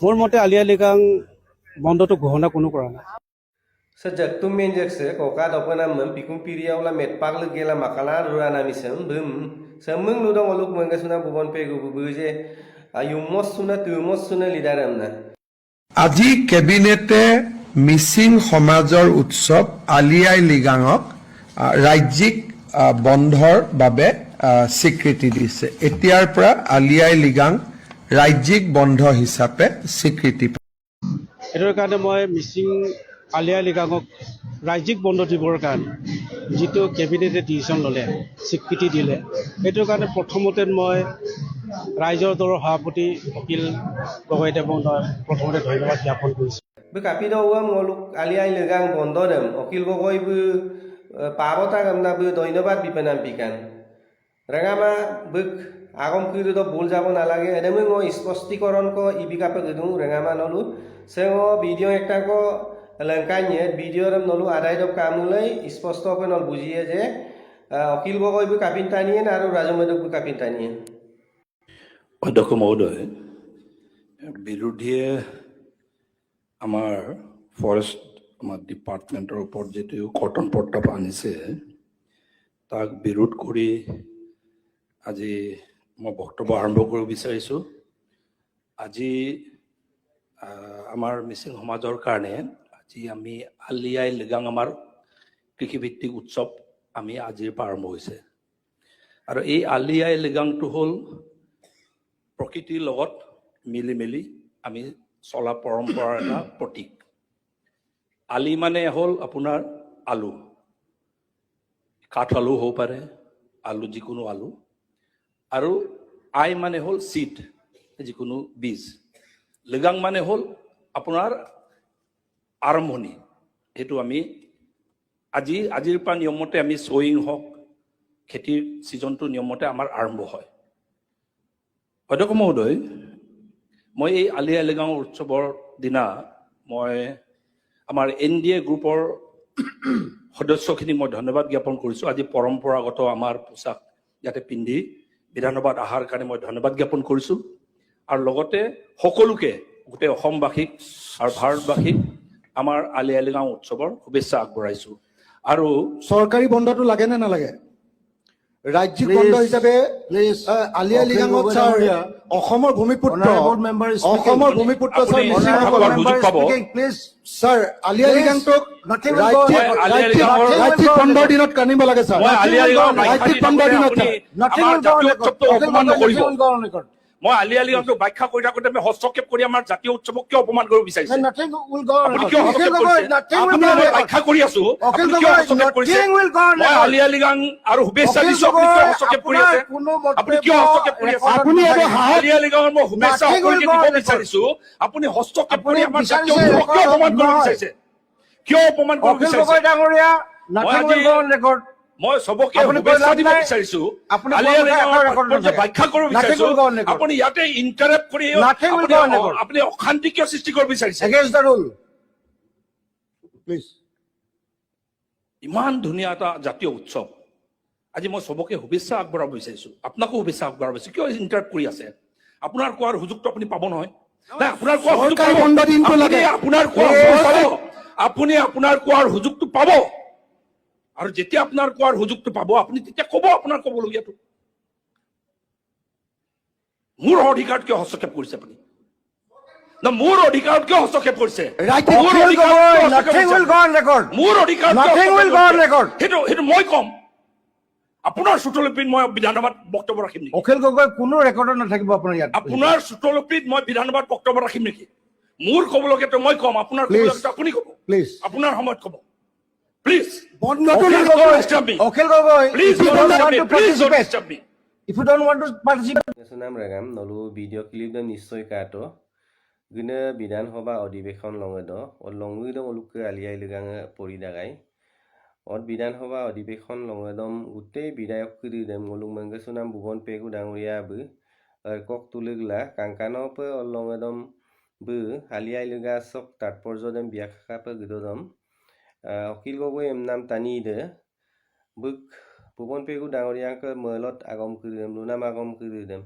মোৰ মতে আলি আই লৃগাং বন্ধটো ঘোষণা কোনো কৰা নাই Sejak tu menjak se koka dopa namem pikum piriau la met paglu gela makala rura nami sem bum semung lu dong oluk mengga suna bubon pegu bubuje ayumos suna tumos suna lidaram na আজি কেবিনেটে মিচিং সমাজৰ উৎসৱ আলি আই লৃগাঙক ৰাজ্যিক বন্ধৰ বাবে স্বীকৃতি দিছে এতিয়াৰ পৰা আলি আই লৃগাং ৰাজ্যিক বন্ধ হিচাপে স্বীকৃতি এইটোৰ কাৰণে মই মিচিং আলি আই লৃগাঙক ৰাজ্যিক বন্ধ দিবৰ কাৰণে যিটো কেবিনেটে ডিচিশ্যন ল'লে স্বীকৃতি দিলে এইটোৰ কাৰণে প্ৰথমতে মই ৰাইজৰ দলৰ সভাপতি অখিল গগৈদেৱক মই প্ৰথমতে ধন্যবাদ জ্ঞাপন কৰিছোঁ Bekapi do uam ngoluk ali ai legang bondo dem okil gogoi bu pabota gamna bu doinobat bipenampikan rangama buk agom kiru do bul jabo nalage edemu ngo স্পষ্টীকরণ ko ibikape gedung rangama nolu sengo video ekta ko lengkanye video ram nolu adai do kamulai স্পষ্ট ko nol bujiye je okil gogoi bu kapin tanien aru rajumedok bu kapin tanien অধ্যক্ষ মহোদয় বিৰোধীয়ে আমাৰ forest আমাৰ ডিপাৰ্টমেণ্টৰ ওপৰত যিটো কৰ্তন প্ৰত্যাপ আনিছে তাক বিৰোধ কৰি আজি মই বক্তব্য আৰম্ভ কৰিব বিচাৰিছোঁ আজি আমাৰ মিচিং সমাজৰ কাৰণে আজি আমি আলি আই লৃগাং আমাৰ কৃষিভিত্তিক উৎসৱ আমি আজিৰ পৰা আৰম্ভ হৈছে আৰু এই আলি আই লৃগাংটো হ'ল প্ৰকৃতিৰ লগত মিলি মিলি আমি চলা পৰম্পৰাৰ এটা প্ৰতীক আলি মানে হ'ল আপোনাৰ আলু কাঠ আলু হ'ব পাৰে আলু যিকোনো আলু আৰু আই মানে হ'ল চিড যিকোনো বীজ লৃগাং মানে হ'ল আপোনাৰ আৰম্ভণি সেইটো আমি আজিৰ পৰা নিয়মমতে আমি ছয়িং হওক খেতিৰ ছিজনটো নিয়মমতে আমাৰ আৰম্ভ হয় অধ্যক্ষ মহোদয় মই এই আলি আই লৃগাং উৎসৱৰ দিনা মই আমাৰ NDA গ্ৰুপৰ সদস্যখিনিক মই ধন্যবাদ জ্ঞাপন কৰিছোঁ আজি পৰম্পৰাগত আমাৰ পোছাক ইয়াতে পিন্ধি বিধানসভাত অহাৰ কাৰণে মই ধন্যবাদ জ্ঞাপন কৰিছোঁ আৰু লগতে সকলোকে গোটেই অসমবাসীক আৰু ভাৰতবাসীক আমাৰ আলি আই লৃগাং উৎসৱৰ শুভেচ্ছা আগবঢ়াইছোঁ আৰু চৰকাৰী বন্ধটো লাগে নে নালাগে ৰাজ্যিক বন্ধ হিচাপে আলি আই লৃগাঙত ছাৰ অসমৰ ভূমিপুত্ৰ ছাৰ ছাৰ আলি আই লৃগাংটোক ৰাজ্যিক বন্ধৰ দিনত কান্দিব লাগে ছাৰ ৰাজ্যিক বন্ধৰ দিনত মই আলি আই লৃগাংটোক ব্যাখ্যা কৰি থাকোঁতে আমি হস্তক্ষেপ কৰি আমাৰ জাতীয় উৎসৱক কিয় অপমান কৰিব বিচাৰিছে ব্যাখ্যা কৰি আছো মই আলি আই লৃগাং আৰু শুভেচ্ছা দিছো আপুনি কিয় হস্তক্ষেপ কৰি আছে আপুনি কিয় হস্তক্ষেপ কৰি আছে আলি আই লৃগাঙৰ মই শুভেচ্ছা সকলোকে দিব বিচাৰিছো আপুনি হস্তক্ষেপ কৰি আমাৰ জাতীয় উৎসৱক কিয় অপমান কৰিব বিচাৰিছে কিয় অপমান কৰিব বিচাৰিছে মই সবকে শুভেচ্ছা দিব বিচাৰিছো ব্যাখ্যা কৰিব বিচাৰিছো আপুনি ইয়াতে ইণ্টাৰাপ্ট কৰি আপুনি অশান্তি কিয় সৃষ্টি কৰিব বিচাৰিছে ইমান ধুনীয়া এটা জাতীয় উৎসৱ আজি মই সবকে শুভেচ্ছা আগবঢ়াব বিচাৰিছো আপোনাকো শুভেচ্ছা আগবঢ়াব বিচাৰিছো কিয় ইণ্টাৰাপ্ট কৰি আছে আপোনাৰ কোৱাৰ সুযোগটো আপুনি পাব নহয় নাই আপোনাৰ কোৱাৰ আপোনাৰ কোৱাৰ সুযোগটো পাব আৰু যেতিয়া আপোনাৰ কোৱাৰ সুযোগটো পাব আপুনি তেতিয়া ক'ব আপোনাৰ ক'বলগীয়াটো মোৰ অধিকাৰত কিয় হস্তক্ষেপ কৰিছে আপুনি না মোৰ অধিকাৰত কিয় হস্তক্ষেপ কৰিছে মোৰ অধিকাৰ সেইটো মই কম আপোনাৰ চুটলিপিত মই বিধানসভাত বক্তব্য ৰাখিম নেকি অখিল গগৈ কোনো ৰেকৰ্ডত নাথাকিব আপোনাৰ ইয়াত আপোনাৰ চুটলিপিত মই বিধানসভাত বক্তব্য ৰাখিম নেকি মোৰ ক'বলগীয়াটো মই কম আপোনাৰ ক'বলগীয়াটো আপুনি ক'ব প্লিজ আপোনাৰ সময়ত ক'ব Please. Okhil Gogoi, please if you don't want to participate, disturb me. if you don't want to participate, sunam ragam nolu video clip dam nischoi kato gune bidan hoba অধিবেশন longedo or longuido oluk ali ai lৃগাং pori dagai or bidan hoba অধিবেশন longedom gutte bidayok kiri dem oluk mangge sunam bubon pegu danguria bu kok tulegla kankano pe longedom bu ali ai lৃগাং sok tatporjo dem biakha pe gidodom Akhil Gogoi এম নাম টানি দে book Bhuban Pegu ডাঙৰীয়াক মলত আগম কৰি them লুনাম আগম কৰি them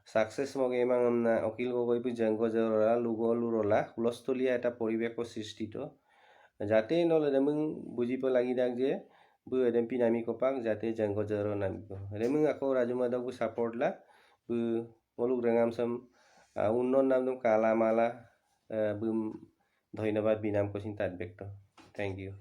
success মগে মাংনা অকিল গগৈ বি জংগ জরা লুগো লুরলা হুলস্থলিয়া এটা পরিবেশ সৃষ্টিত যাতে নলে দেমং বুঝিব লাগি দাক যে বু এদম পিনামি কপাক যাতে জংগ জর নামিব দেমং আকৌ রাজুমাদক সাপোর্ট লা বু মলুক রেঙামসাম উন্নয়ন নাম কালা মালা ধন্যবাদ বিনাম কোচিং তাত ব্যক্ত থ্যাংক ইউ